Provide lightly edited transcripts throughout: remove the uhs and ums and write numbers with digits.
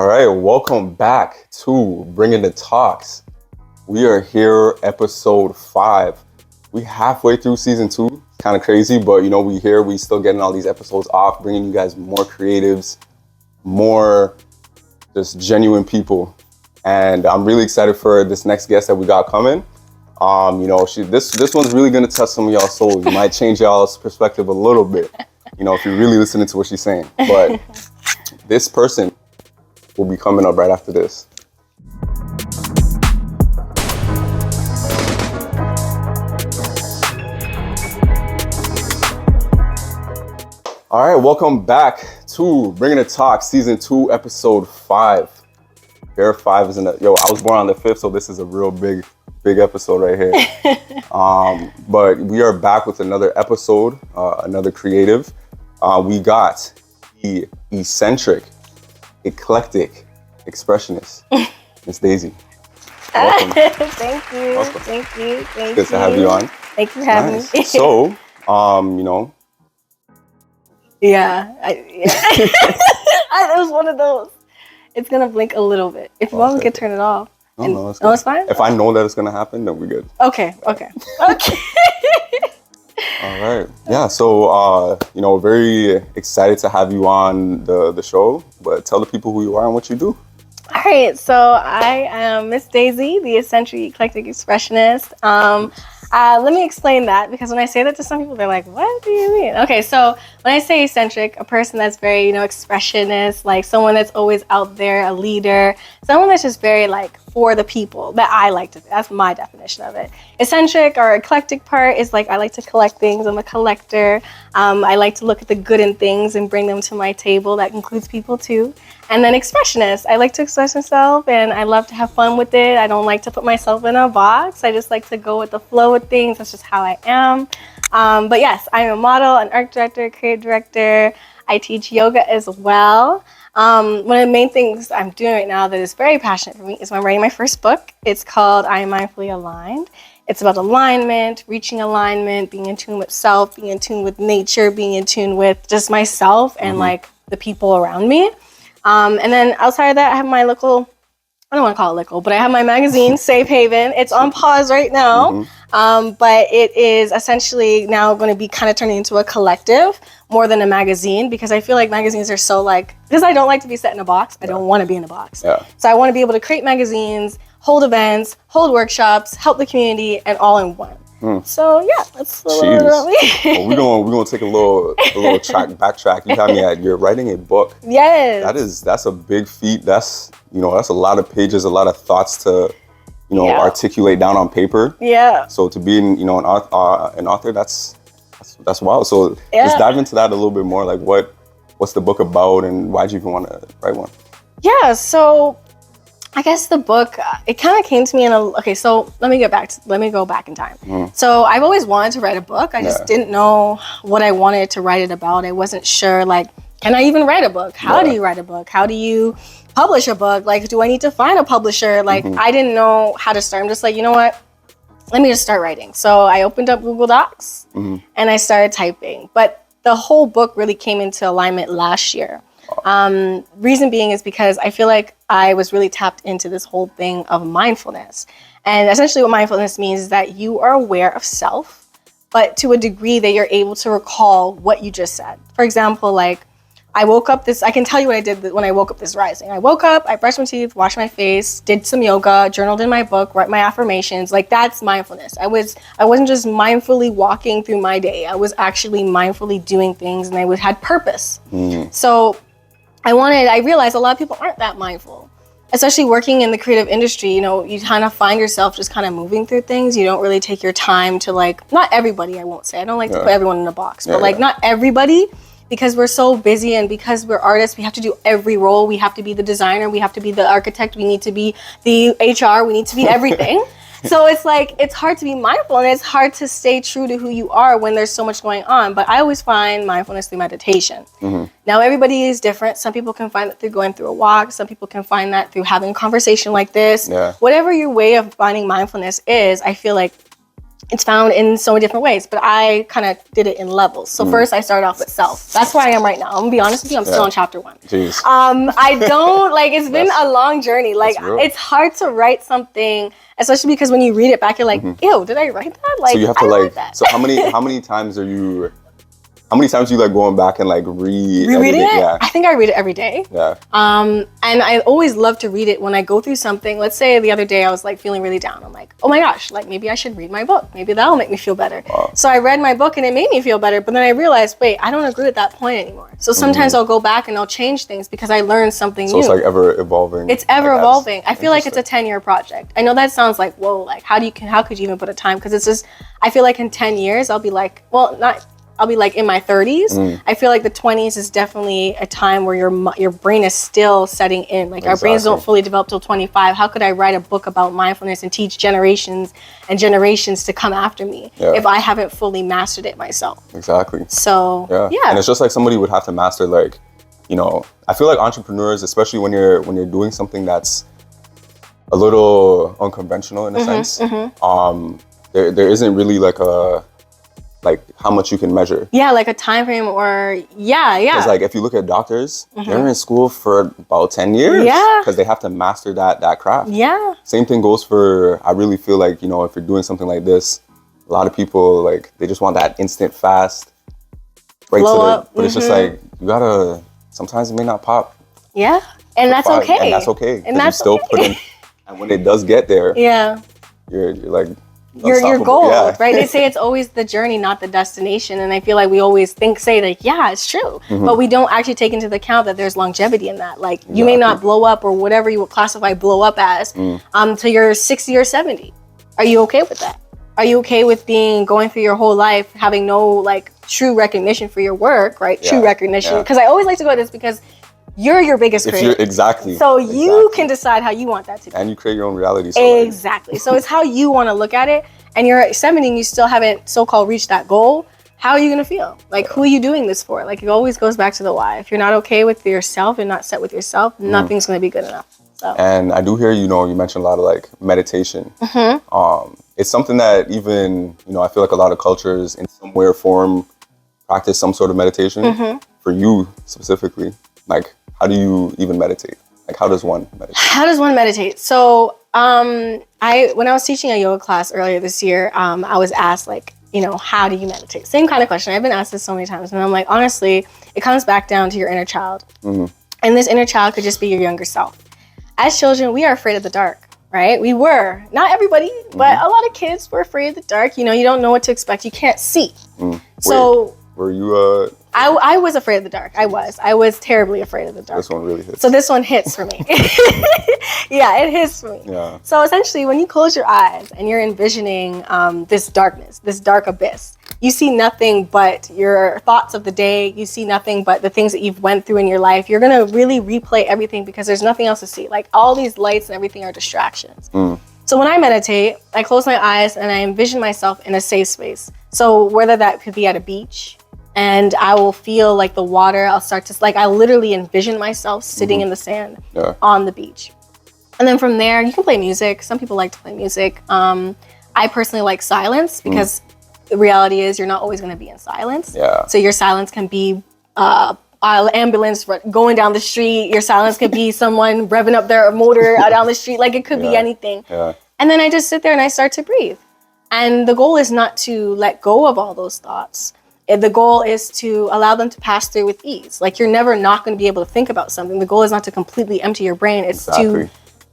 All right, welcome back to Bringing the Talks. We are here, episode 5. We halfway through season 2. Kind of crazy, but we still getting all these episodes off, bringing you guys more creatives, more just genuine people. And I'm really excited for this next guest that we got coming. This one's really gonna touch some of y'all's souls. It might change y'all's perspective a little bit, if you're really listening to what she's saying. But this person will be coming up right after this. All right, welcome back to Bringing the Talks, season 2, episode 5. Year 5 is I was born on the 5th, so this is a real big episode right here. But we are back with another episode, another creative. We got the Eccentric Eclectic Expressionist, MissDaisy. Welcome. Thank you. Welcome. Thank you. It's good to have you on. Thank you for having me. So, Yeah. It was one of those. It's going to blink a little bit. If you want, we can turn it off. No, it's fine? If I know that it's going to happen, then we're good. Okay. All right. Yeah, so, very excited to have you on the show, but tell the people who you are and what you do. All right, so I am MissDaisy, the Eccentric Eclectic Expressionist. Let me explain that, because when I say that to some people, they're like, what do you mean? Okay, so when I say eccentric, a person that's very, expressionist, like someone that's always out there, a leader, someone that's just very for the people that I like to, that's my definition of it. Eccentric or eclectic part is I like to collect things. I'm a collector. I like to look at the good in things and bring them to my table. That includes people too. And then expressionist, I like to express myself and I love to have fun with it. I don't like to put myself in a box. I just like to go with the flow of things. That's just how I am. But yes, I'm a model, an art director, creative director. I teach yoga as well. One of the main things I'm doing right now that is very passionate for me is I'm writing my first book. It's called I Am Mindfully Aligned. It's about alignment, reaching alignment, being in tune with self, being in tune with nature, being in tune with just myself and the people around me. And then outside of that, I have my local, I don't want to call it local, but I have my magazine, Safe Haven. It's on pause right now, but it is essentially now going to be kind of turning into a collective more than a magazine, because I feel like magazines are so because I don't like to be set in a box. I don't want to be in a box. Yeah. So I want to be able to create magazines, hold events, hold workshops, help the community, and all in one. So yeah, that's a little bit about me. Well, we're gonna take a little backtrack. You have me at you're writing a book. Yes. That's a big feat. That's that's a lot of pages, a lot of thoughts to articulate down on paper. Yeah. So to be an author, that's wild. So just dive into that a little bit more. What's the book about, and why'd you even want to write one? Yeah. So I guess the book, it kind of came to me so let me go back in time. So I've always wanted to write a book. I just didn't know what I wanted to write it about. I wasn't sure, can I even write a book? How do you write a book? How do you publish a book? Do I need to find a publisher? I didn't know how to start. I'm just you know what? Let me just start writing. So I opened up Google Docs and I started typing. But the whole book really came into alignment last year. Reason being is because I feel like I was really tapped into this whole thing of mindfulness. And essentially what mindfulness means is that you are aware of self, but to a degree that you're able to recall what you just said. For example, I woke up I can tell you what I did when I woke up this rising. I woke up, I brushed my teeth, washed my face, did some yoga, journaled in my book, wrote my affirmations. That's mindfulness. I wasn't just mindfully walking through my day. I was actually mindfully doing things, and I had purpose. So I realized a lot of people aren't that mindful, especially working in the creative industry. You kind of find yourself just kind of moving through things. You don't really take your time to not everybody, I won't say. I don't like to put everyone in a box, but not everybody, because we're so busy and because we're artists, we have to do every role. We have to be the designer, we have to be the architect, we need to be the HR, we need to be everything. So it's hard to be mindful, and it's hard to stay true to who you are when there's so much going on. But I always find mindfulness through meditation. Now, everybody is different. Some people can find it through going through a walk. Some people can find that through having a conversation like this. Whatever your way of finding mindfulness is, I feel like It's found in so many different ways, but I kind of did it in levels. So first I started off with self. That's where I am right now. I'm gonna be honest with you, I'm still on chapter 1. Jeez. I don't, like, it's been a long journey. Like, it's hard to write something, especially because when you read it back, you're like, ew, did I write that? Like, so you have to like, so how many times are you, like going back and like rereading it? Yeah. I think I read it every day. Yeah. And I always love to read it when I go through something. Let's say the other day I was like feeling really down. I'm like, oh my gosh, like maybe I should read my book. Maybe that'll make me feel better. Wow. So I read my book and it made me feel better. But then I realized, wait, I don't agree with that point anymore. So sometimes I'll go back and I'll change things because I learned something new. So it's like ever evolving. It's ever evolving. I feel like it's a 10-year project. I know that sounds like, whoa, like how could you even put a time? Because it's just, I feel like in 10 years, I'll be like, I'll be like in my 30s. I feel like the 20s is definitely a time where your brain is still setting in. Like our brains don't fully develop till 25. How could I write a book about mindfulness and teach generations and generations to come after me if I haven't fully mastered it myself? Exactly. So yeah. And it's just like somebody would have to master, like, you know, I feel like entrepreneurs, especially when you're doing something that's a little unconventional in a sense, there isn't really like how much you can measure. Yeah, like a time frame or Because like if you look at doctors, they're in school for about 10 years. Yeah. Because they have to master that craft. Yeah. Same thing goes for, I really feel like, you know, if you're doing something like this, a lot of people, like, they just want that instant fast, right blow to up. But it's just like, you gotta, sometimes it may not pop. Yeah. And that's okay. And that's okay. And that's you still put in, and when it does get there, you're like, your goal, right? They say it's always the journey, not the destination. And I feel like we always say like, yeah, it's true. But we don't actually take into account that there's longevity in that. Like you may not blow up or whatever you would classify blow up as till you're 60 or 70. Are you okay with that? Are you okay with going through your whole life having no like true recognition for your work, right? True recognition. Because I always like to go to this because you're your biggest critic. Exactly. So you can decide how you want that to be. And you create your own reality. So exactly. So it's how you want to look at it. And you're at 70 and you still haven't so-called reached that goal. How are you going to feel? Like, who are you doing this for? Like, it always goes back to the why. If you're not okay with yourself and not set with yourself, nothing's going to be good enough. So. And I do hear, you know, you mentioned a lot of like meditation. It's something that even, you know, I feel like a lot of cultures in some way or form practice some sort of meditation. For you specifically, like, how do you even meditate? Like, how does one meditate? So, when I was teaching a yoga class earlier this year, I was asked like, you know, how do you meditate? Same kind of question. I've been asked this so many times, and I'm like, honestly, it comes back down to your inner child. And this inner child could just be your younger self. As children, we are afraid of the dark, right? We were. Not everybody, but a lot of kids were afraid of the dark. You know, you don't know what to expect. You can't see. So were you I was afraid of the dark. I was terribly afraid of the dark. This one really hits. So this one hits for me. Yeah, it hits for me. Yeah. So essentially, when you close your eyes and you're envisioning this darkness, this dark abyss, you see nothing but your thoughts of the day. You see nothing but the things that you've went through in your life. You're going to really replay everything because there's nothing else to see. Like all these lights and everything are distractions. So when I meditate, I close my eyes and I envision myself in a safe space. So whether that could be at a beach, and I will feel like the water, I literally envision myself sitting in the sand on the beach. And then from there, you can play music. Some people like to play music. I personally like silence because the reality is you're not always going to be in silence. Yeah. So your silence can be ambulance going down the street. Your silence could be someone revving up their motor down the street. Like it could be anything. Yeah. And then I just sit there and I start to breathe. And the goal is not to let go of all those thoughts. The goal is to allow them to pass through with ease. Like you're never not going to be able to think about something. The goal is not to completely empty your brain. It's to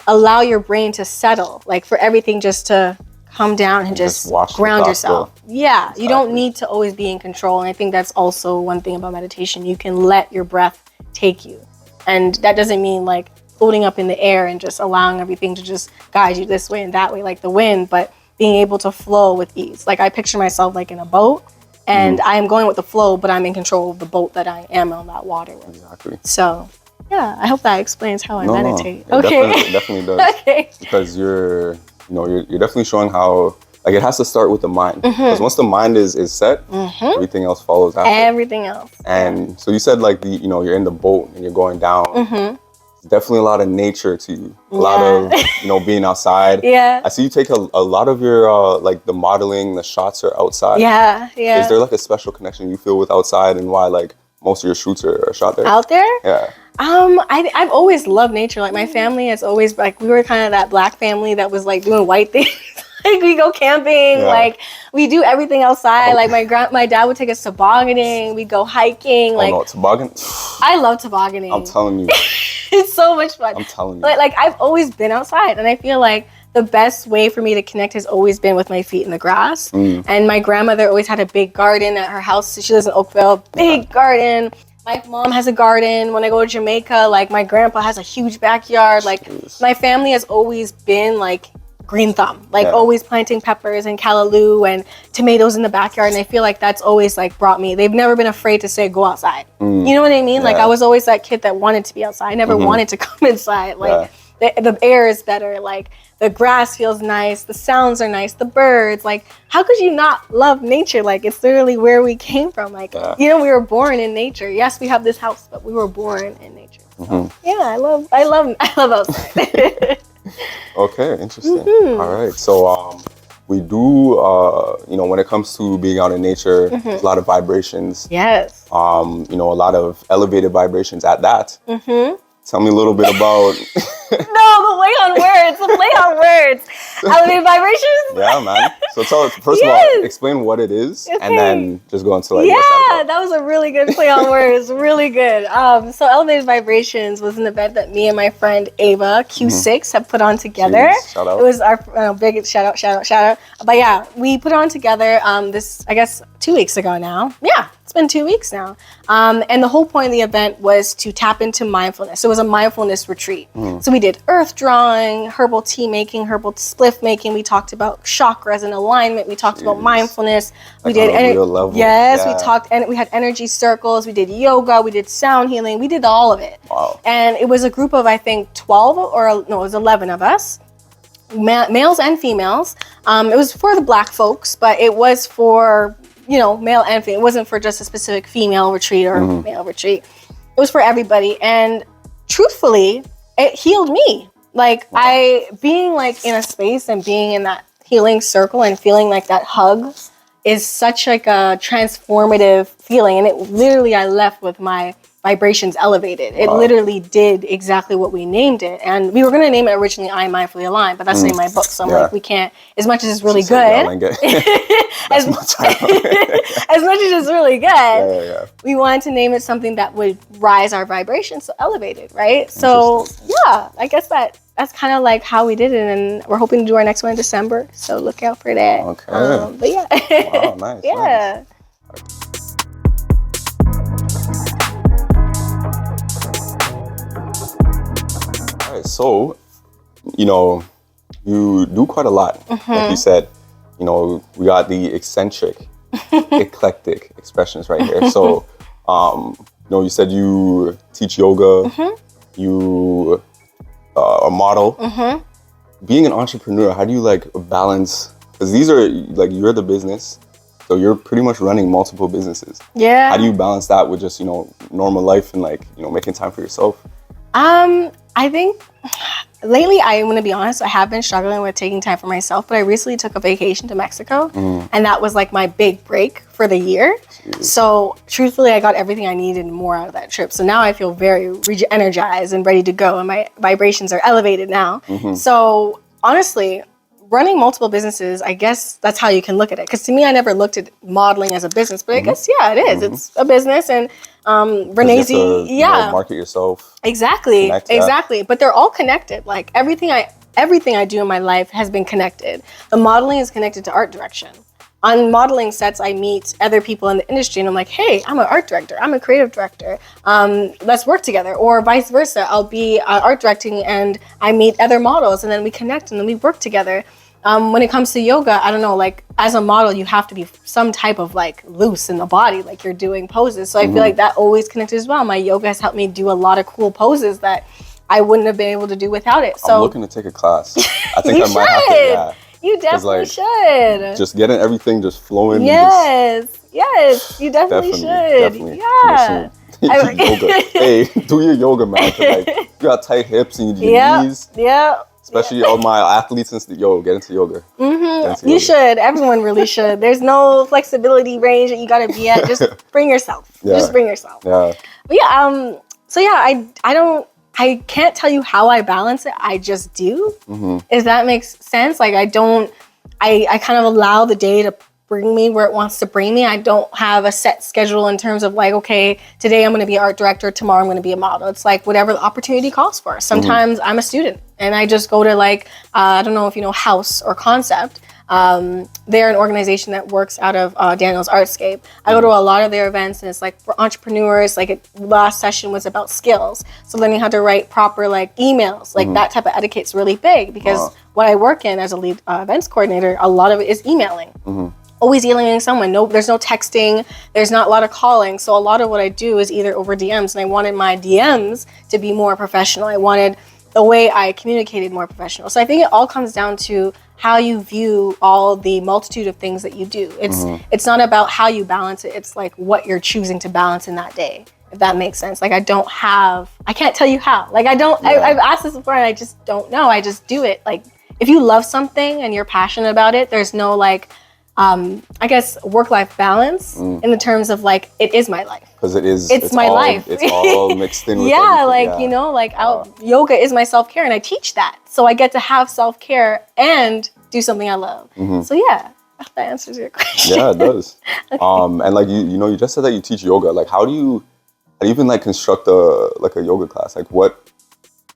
allow your brain to settle, like for everything just to come down and just ground yourself. Yeah, you don't need to always be in control. And I think that's also one thing about meditation. You can let your breath take you. And that doesn't mean like floating up in the air and just allowing everything to just guide you this way and that way like the wind, but being able to flow with ease. Like I picture myself like in a boat. And I am going with the flow, but I'm in control of the boat that I am on that water with. Exactly. So, yeah, I hope that explains how I meditate. No, it definitely does. Okay. Because you're definitely showing how, like, it has to start with the mind. Because once the mind is set, everything else follows after. Everything else. And so you said, like, you're in the boat and you're going down. definitely a lot of nature to you. A lot of, you know, being outside. Yeah. I see you take a lot of your, like the modeling, the shots are outside. Yeah, yeah. Is there like a special connection you feel with outside and why like most of your shoots are shot there? Out there? Yeah. I've always loved nature. Like my family has always, like, we were kind of that black family that was like doing white things. Like we go camping, like we do everything outside. Like my dad would take us tobogganing. We'd go hiking. Like, no, toboggan. I love tobogganing. I'm telling you. It's so much fun. I'm telling you. Like I've always been outside, and I feel like the best way for me to connect has always been with my feet in the grass. And my grandmother always had a big garden at her house. She lives in Oakville, big garden. My mom has a garden. When I go to Jamaica, like my grandpa has a huge backyard. Like my family has always been like green thumb, like always planting peppers and callaloo and tomatoes in the backyard. And I feel like that's always like brought me, they've never been afraid to say, go outside. You know what I mean? Like I was always that kid that wanted to be outside. I never wanted to come inside. Like the air is better. Like the grass feels nice. The sounds are nice. The birds, like how could you not love nature? Like it's literally where we came from. Like, you know, we were born in nature. Yes, we have this house, but we were born in nature. So, yeah, I love outside. Okay, interesting. All right, so we do, you know, when it comes to being out in nature, there's a lot of vibrations. Yes. You know, a lot of elevated vibrations at that. Tell me a little bit about. No, the play on words. Elevated vibrations? Yeah, man. So tell us, first of all, explain what it is, and then just go into like. Yeah, that was a really good play on words. Really good. So Elevated Vibrations was an event that me and my friend Ava, Q6, have put on together. Jeez, shout out. It was our big shout out. But yeah, we put on together this, I guess, 2 weeks ago now. Yeah, it's been 2 weeks now. And the whole point of the event was to tap into mindfulness. So it was a mindfulness retreat. So we did earth drawing, herbal tea making, herbal spliff making. We talked about chakras and alignment. We talked about mindfulness. We did we talked, and we had energy circles. We did yoga. We did sound healing. We did all of it. Wow. And it was a group of, I think, 12 or no, it was 11 of us. Males and females. It was for the black folks, but it was for, you know, male and female. It wasn't for just a specific female retreat or male retreat. It was for everybody. And truthfully, it healed me. Like being like in a space and being in that healing circle and feeling like that hug is such like a transformative feeling. And it literally, I left with my vibrations elevated. It literally did exactly what we named it. And we were going to name it originally I Mindfully Aligned, but that's in my book. So I'm like, we can't, as much as it's really good, as much as it's really good, we wanted to name it something that would rise our vibrations, so elevated, right? So yeah, I guess that's kind of like how we did it, and we're hoping to do our next one in December, so look out for that. Okay. But yeah. Wow, nice. Yeah. Nice. All right, so, you know, you do quite a lot. Like you said, you know, we got the Eccentric Eclectic Expressionist right here. So, you know, you said you teach yoga, you a model. Being an entrepreneur, how do you like balance? Because these are like, you're the business, so you're pretty much running multiple businesses. Yeah. How do you balance that with just, you know, normal life and like, you know, making time for yourself? I think lately, I'm going to be honest, I have been struggling with taking time for myself, but I recently took a vacation to Mexico, and that was like my big break for the year. So truthfully, I got everything I needed and more out of that trip. So now I feel very energized and ready to go, and my vibrations are elevated now. So honestly, running multiple businesses, I guess that's how you can look at it. Because to me, I never looked at modeling as a business, but I guess, yeah, it is. It's a business, and Renézy, you know, market yourself. Exactly, exactly. But they're all connected. Like everything I do in my life has been connected. The modeling is connected to art direction. On modeling sets, I meet other people in the industry, and I'm like, hey, I'm an art director. I'm a creative director. Let's work together. Or vice versa. I'll be art directing, and I meet other models, and then we connect, and then we work together. When it comes to yoga, I don't know, like as a model, you have to be some type of like loose in the body, like you're doing poses. So I feel like that always connects as well. My yoga has helped me do a lot of cool poses that I wouldn't have been able to do without it. So I'm looking to take a class. I think I might have to, yeah. You definitely should. Just getting everything just flowing. Yes, you definitely should. Definitely. Yeah. Yoga. Hey, do your yoga, man. 'Cause, like, you got tight hips and your knees. Yeah. Especially all my athletes and get into yoga. You should. Everyone really should. There's no flexibility range that you gotta be at. Just bring yourself. Just bring yourself. Yeah. But yeah. So yeah, I can't tell you how I balance it. I just do. If that makes sense. Like I kind of allow the day to bring me where it wants to bring me. I don't have a set schedule in terms of like, okay, today I'm going to be art director, tomorrow I'm going to be a model. It's like whatever the opportunity calls for. Sometimes I'm a student and I just go to like, I don't know if you know House or Concept. They're an organization that works out of Daniel's Artscape. I go to a lot of their events and it's like for entrepreneurs, like last session was about skills. So learning how to write proper like emails, like that type of etiquette's really big because what I work in as a lead events coordinator, a lot of it is emailing. Always emailing someone. No, there's no texting. There's not a lot of calling. So a lot of what I do is either over DMs, and I wanted my DMs to be more professional. I wanted the way I communicated more professional. So I think it all comes down to how you view all the multitude of things that you do. It's not about how you balance it. It's like what you're choosing to balance in that day, if that makes sense. Like I can't tell you how. Like I've asked this before and I just don't know. I just do it. Like if you love something and you're passionate about it, there's no like, I guess work-life balance in the terms of like, it is my life. Because it's my life. It's all mixed in with you know, like yoga is my self-care and I teach that. So I get to have self-care and do something I love. So yeah, that answers your question. Yeah, it does. Okay. And like, you just said that you teach yoga. Like how do you even like construct a yoga class? Like what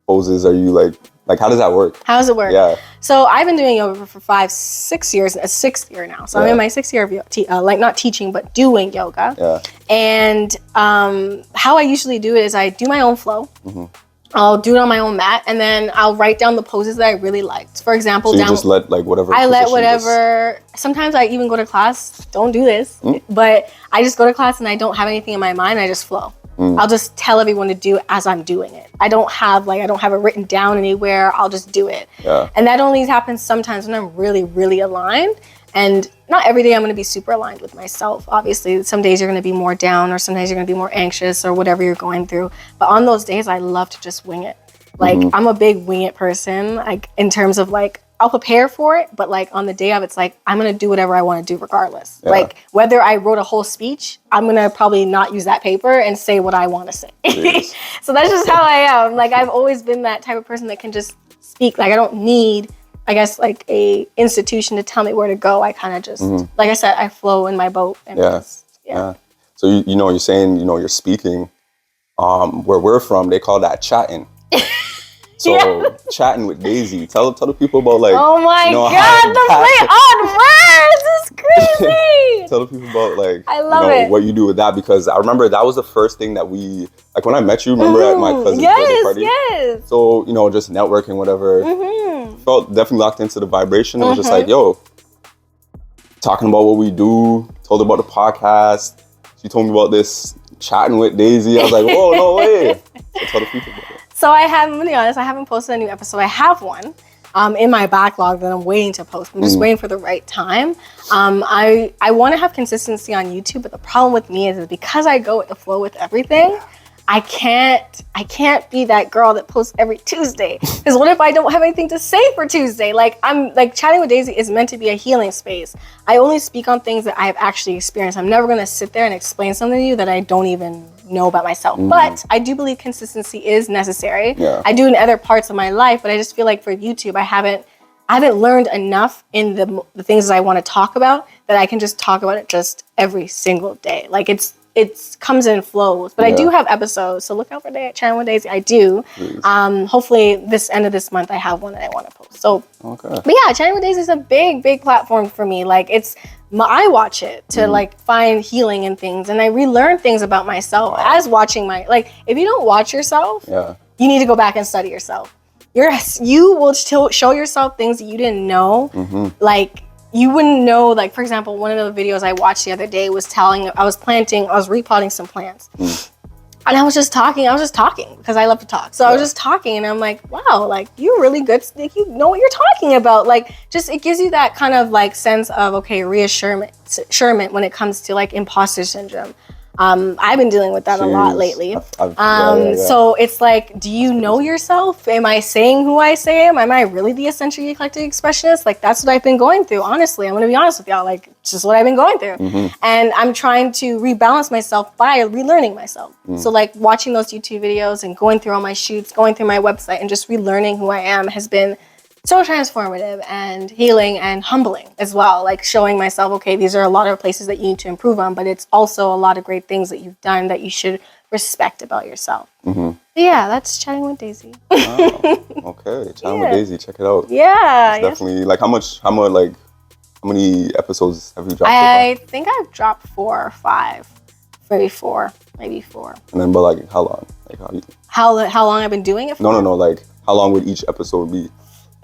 poses are you like how does that work? How does it work? Yeah. So I've been doing yoga for 5-6 years, a 6th year now. So I'm in my 6th year of like not teaching, but doing yoga. Yeah. And how I usually do it is I do my own flow. I'll do it on my own mat, and then I'll write down the poses that I really liked. For example, so you just let like whatever. I let whatever. Sometimes I even go to class. Don't do this, but I just go to class and I don't have anything in my mind. I just flow. I'll just tell everyone to do it as I'm doing it. I don't have it written down anywhere. I'll just do it. Yeah. And that only happens sometimes when I'm really, really aligned. And not every day I'm going to be super aligned with myself. Obviously, some days you're going to be more down or some days you're going to be more anxious or whatever you're going through. But on those days, I love to just wing it. Like I'm a big wing it person, like in terms of like, I'll prepare for it, but like on the day of, it's like, I'm going to do whatever I want to do regardless. Yeah. Like whether I wrote a whole speech, I'm going to probably not use that paper and say what I want to say. So that's just how I am. Like I've always been that type of person that can just speak. Like I don't need, I guess, like a institution to tell me where to go. I kind of just, like I said, I flow in my boat. And yeah. So, you're saying, you're speaking, where we're from, they call that chatting. So chatting with Daisy. Tell the people about like. Oh my God, the play on words is crazy. Tell the people about like. I love it. What you do with that, because I remember that was the first thing that we like when I met you. Remember at my cousin's birthday party. Yes. So just networking, whatever. Felt definitely locked into the vibration. It was just like, yo, talking about what we do. Told her about the podcast. She told me about this chatting with Daisy. I was like, whoa, no way. So tell the people about it. So I'm going to be honest, I haven't posted a new episode. I have one in my backlog that I'm waiting to post. I'm just waiting for the right time. I want to have consistency on YouTube, but the problem with me is because I go with the flow with everything, I can't be that girl that posts every Tuesday. Because what if I don't have anything to say for Tuesday? Like I'm like chatting with Daisy is meant to be a healing space. I only speak on things that I have actually experienced. I'm never going to sit there and explain something to you that I don't even know about myself. But I do believe consistency is necessary. Yeah. I do in other parts of my life, but I just feel like for YouTube, I haven't learned enough in the things that I want to talk about that I can just talk about it just every single day. Like it comes in flows, but I do have episodes, so look out for Chatting with Daisy. I do. Hopefully this end of this month I have one that I want to post. So, but yeah, Chatting with Daisy is a big, big platform for me. Like I watch it to like find healing in things, and I relearn things about myself as watching if you don't watch yourself, you need to go back and study yourself. You will show yourself things that you didn't know, like. You wouldn't know, like, for example, one of the videos I watched the other day was I was repotting some plants. And I was just talking because I love to talk. So I was just talking and I'm like, wow, like, you're really good. Like, you know what you're talking about. Like, just, it gives you that kind of like sense of, okay, reassurance when it comes to like imposter syndrome. I've been dealing with that a lot lately. So it's like, do you know yourself? Am I saying who I say I am? Am I really the eccentric eclectic expressionist? Like, that's what I've been going through, honestly. I'm going to be honest with y'all. Like, it's just what I've been going through. And I'm trying to rebalance myself by relearning myself. So like watching those YouTube videos and going through all my shoots, going through my website and just relearning who I am has been so transformative and healing and humbling as well. Like showing myself, okay, these are a lot of places that you need to improve on, but it's also a lot of great things that you've done that you should respect about yourself. Yeah, that's Chatting with Daisy. Wow. Okay, Chatting with Daisy, check it out. Yeah, it's definitely like how many episodes have you dropped? I think I've dropped 4 or 5, maybe 4. And then, but like how long? Like how long I've been doing it for? No. Like how long would each episode be?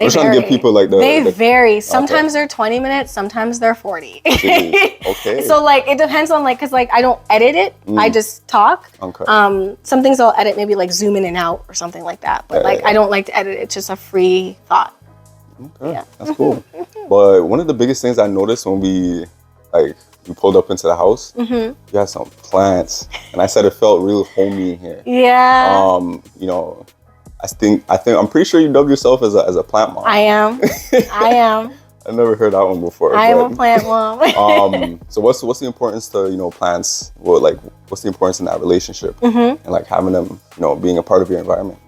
I'm trying to give people like They vary. Sometimes they're 20 minutes, sometimes they're 40. Okay. So like it depends on like, cause like I don't edit it, I just talk. Okay. Some things I'll edit, maybe like zoom in and out or something like that. But I don't like to edit it. It's just a free thought. Okay, yeah. That's cool. But one of the biggest things I noticed when we pulled up into the house, you had some plants, and I said it felt really homey in here. Yeah. You know, I think I'm pretty sure you dubbed yourself as a plant mom. I am. I never heard that one before. I am a plant mom. So what's the importance to plants? Well, like what's the importance in that relationship and like having them being a part of your environment?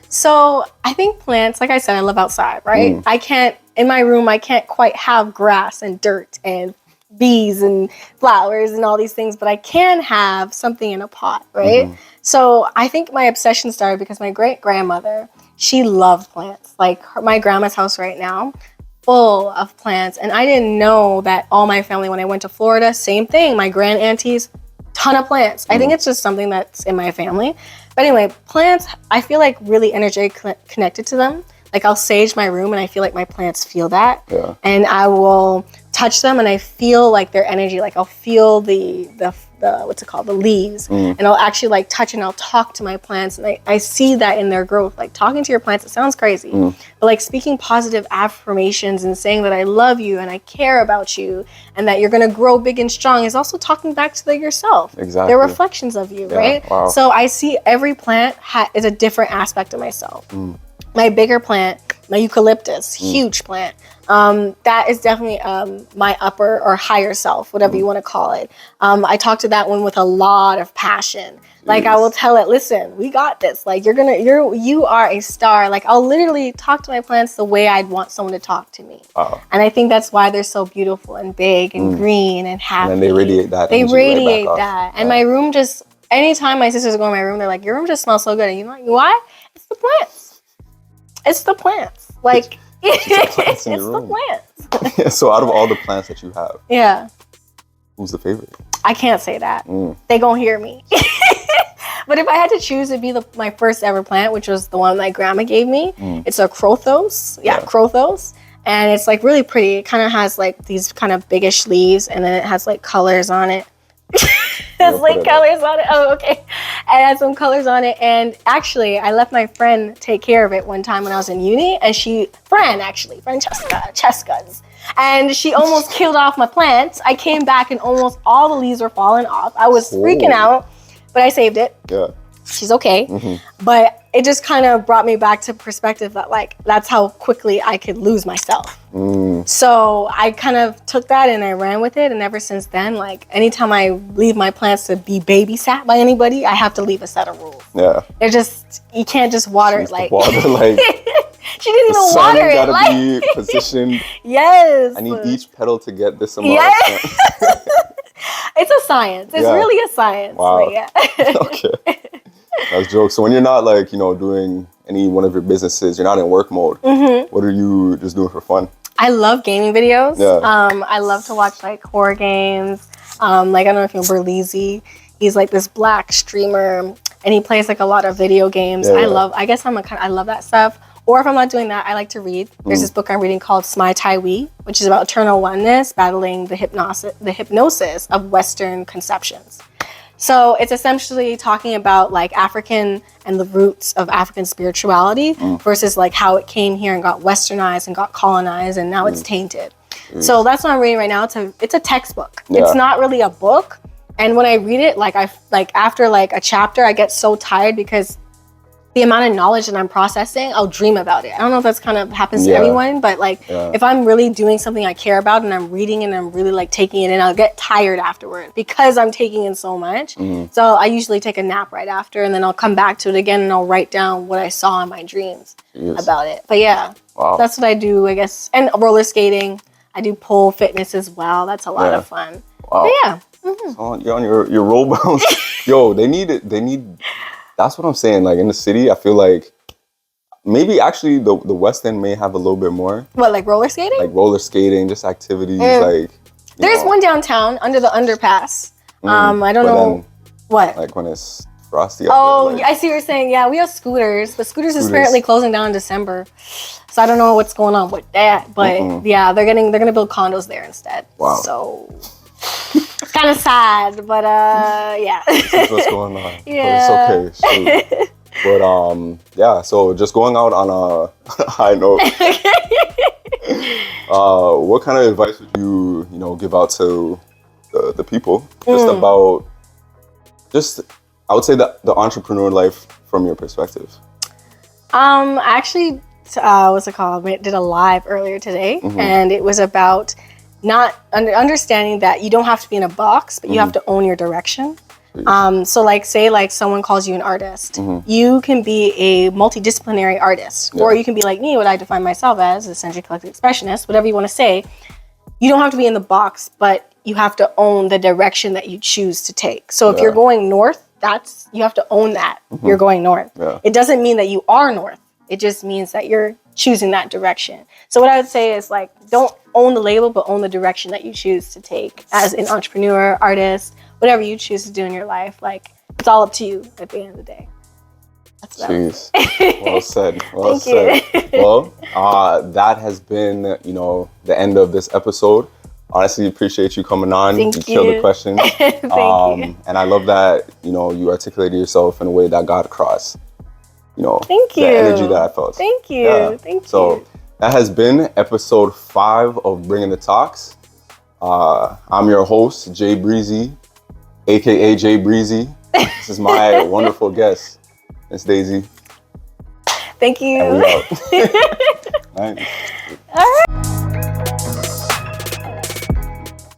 So I think plants, like I said, I live outside, right? In my room, I can't quite have grass and dirt and bees and flowers and all these things, but I can have something in a pot, right? So I think my obsession started because my great-grandmother, she loved plants. Like my grandma's house right now, full of plants. And I didn't know that all my family, when I went to Florida, same thing. My grand aunties, ton of plants. I think it's just something that's in my family. But anyway, plants, I feel like really energetically connected to them. Like I'll sage my room and I feel like my plants feel that. Yeah. And I will touch them and I feel like their energy. Like I'll feel the what's it called, the leaves. And I'll actually like touch and I'll talk to my plants. And I see that in their growth. Like talking to your plants, it sounds crazy. But like speaking positive affirmations and saying that I love you and I care about you and that you're gonna grow big and strong is also talking back to yourself. Exactly. They're reflections of you, right? Wow. So I see every plant is a different aspect of myself. My bigger plant, my eucalyptus, huge plant. That is definitely my upper or higher self, whatever you want to call it. I talk to that one with a lot of passion. Like I will tell it, listen, we got this. Like you are a star. Like I'll literally talk to my plants the way I'd want someone to talk to me. And I think that's why they're so beautiful and big and green and happy. And then they radiate that. They radiate that. And my room just, anytime my sisters go in my room, they're like, your room just smells so good. And you're like, why? It's the plants. It's the plants. Like, it's the plants. So out of all the plants that you have, who's the favorite? I can't say that. They gonna hear me. But if I had to choose, it'd be my first ever plant, which was the one my grandma gave me. It's a crowthos. Crowthos. And it's like really pretty. It kind of has like these kind of biggish leaves and then it has like colors on it. There's like colors on it. Oh, okay. I had some colors on it. And actually, I let my friend take care of it one time when I was in uni. And friend Cheska's. And she almost killed off my plants. I came back and almost all the leaves were falling off. I was freaking out, but I saved it. Yeah. She's okay. But it just kind of brought me back to perspective that like, that's how quickly I could lose myself. So I kind of took that and I ran with it. And ever since then, like anytime I leave my plants to be babysat by anybody, I have to leave a set of rules. Yeah. They're just, you can't just water it like. She didn't even water it. Gotta be positioned. Yes. I need each petal to get this amount of sun. It's a science. It's really a science. Wow. Okay. That's jokes. So when you're not like, doing any one of your businesses, you're not in work mode. What are you just doing for fun? I love gaming videos. Yeah. I love to watch like horror games. Like I don't know if you know Berleezy. He's like this black streamer and he plays like a lot of video games. I love that stuff. Or if I'm not doing that, I like to read. There's this book I'm reading called Szn2, which is about eternal oneness, battling the hypnosis of Western conceptions. So it's essentially talking about like African and the roots of African spirituality versus like how it came here and got westernized and got colonized and now it's tainted. So that's what I'm reading right now. It's a textbook. It's not really a book. And when I read it, like after like a chapter, I get so tired because the amount of knowledge that I'm processing, I'll dream about it. I don't know if that's kind of happens to everyone, but like if I'm really doing something I care about and I'm reading and I'm really like taking it in, I'll get tired afterward because I'm taking in so much. So I usually take a nap right after, and then I'll come back to it again and I'll write down what I saw in my dreams about it. But yeah, that's what I do, I guess. And roller skating, I do pole fitness as well. That's a lot of fun. Wow. But yeah. So you're on your roll bounce. Yo, they need. That's what I'm saying. Like in the city, I feel like maybe actually the West End may have a little bit more. What, like roller skating? Like roller skating, just activities like. There's one downtown under the underpass. I don't know what. Like when it's frosty. Oh, I see what you're saying. Yeah, we have scooters, but scooters is apparently closing down in December. So I don't know what's going on with that. But yeah, they're gonna build condos there instead. Wow. So it's kind of sad, but yeah. This is what's going on. Yeah. But it's okay. Shoot. But yeah. So just going out on a high note. What kind of advice would you give out to the people just about I would say the entrepreneur life from your perspective? Actually, what's it called? I did a live earlier today, and it was about not understanding that you don't have to be in a box, but you have to own your direction. So like say like someone calls you an artist, you can be a multidisciplinary artist, or you can be like me, what I define myself as, Eccentric Eclectic Expressionist, whatever you want to say. You don't have to be in the box, but you have to own the direction that you choose to take. So if you're going north, you have to own that you're going north. It doesn't mean that you are north. It just means that you're choosing that direction. So what I would say is like, don't own the label, but own the direction that you choose to take as an entrepreneur, artist, whatever you choose to do in your life. Like, it's all up to you at the end of the day. That's what Jeez. Well said. Well Thank said. Well, that has been, the end of this episode. Honestly, appreciate you coming on. Thank you killed the questions. Thank you. And I love that, you articulated yourself in a way that got across, Thank you. the energy that I felt. Thank you. Yeah. Thank you. So that has been episode 5 of Bringing the Talks. I'm your host, Jay Breezy, aka Jay Breezy. This is my wonderful guest, MissDaisy. Thank you. And we out. All right.